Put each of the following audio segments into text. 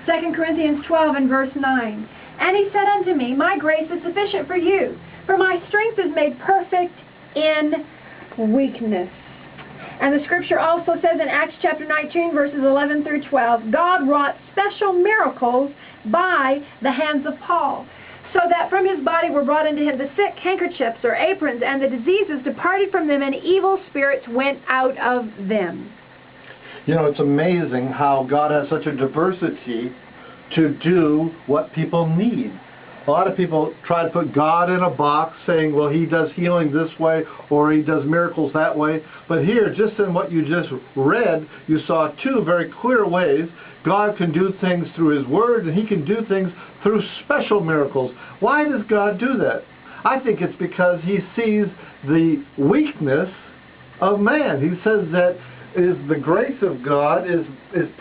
2 Corinthians 12 and verse 9. And he said unto me, My grace is sufficient for you, for my strength is made perfect in weakness. And the scripture also says in Acts chapter 19, verses 11 through 12, God wrought special miracles by the hands of Paul, so that from his body were brought unto him the sick, handkerchiefs or aprons, and the diseases departed from them, and evil spirits went out of them. You know, it's amazing how God has such a diversity to do what people need. A lot of people try to put God in a box saying, well, he does healing this way or he does miracles that way. But here, just in what you just read, you saw two very clear ways God can do things through his word, and he can do things through special miracles. Why does God do that? I think it's because he sees the weakness of man. He says that the grace of God is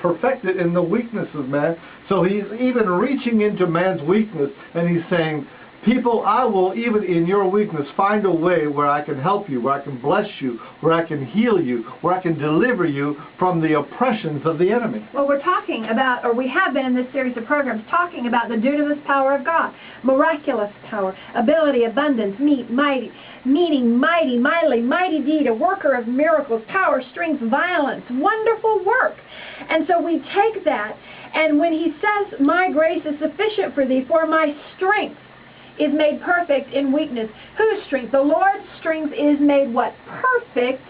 perfected in the weakness of man. So he's even reaching into man's weakness, and he's saying, people, I will, even in your weakness, find a way where I can help you, where I can bless you, where I can heal you, where I can deliver you from the oppressions of the enemy. Well, we're talking about, or we have been in this series of programs, talking about the dunamis power of God. Miraculous power, ability, abundance, mighty, meaning mighty, mightily, mighty deed, a worker of miracles, power, strength, violence, wonderful work. And so we take that, and when he says, my grace is sufficient for thee, for my strength is made perfect in weakness. Whose strength? The Lord's strength is made what? Perfect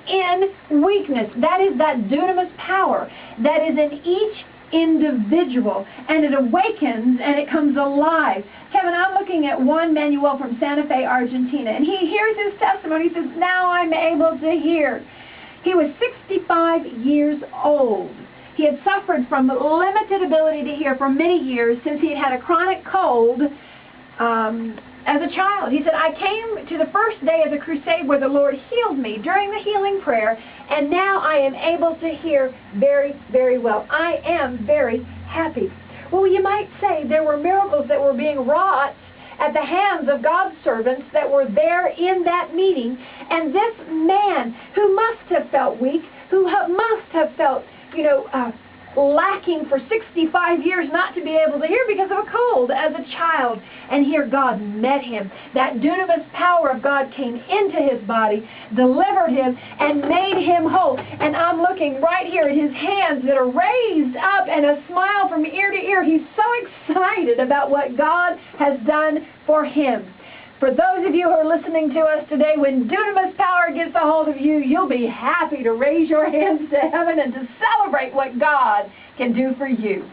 in weakness. That is that dunamis power that is in each individual, and it awakens and it comes alive. Kevin, I'm looking at Juan Manuel from Santa Fe, Argentina, and he hears his testimony. He says, now I'm able to hear. He was 65 years old. He had suffered from limited ability to hear for many years since he had had a chronic cold as a child. He said, I came to the first day of the crusade where the Lord healed me during the healing prayer, and now I am able to hear very, very well. I am very happy. Well, you might say there were miracles that were being wrought at the hands of God's servants that were there in that meeting, and this man who must have felt weak, who must have felt, lacking for 65 years not to be able to hear because of a cold as a child. And here God met him. That dunamis power of God came into his body, delivered him, and made him whole. And I'm looking right here at his hands that are raised up and a smile from ear to ear. He's so excited about what God has done for him. For those of you who are listening to us today, when dunamis power gets a hold of you, you'll be happy to raise your hands to heaven and to celebrate what God can do for you.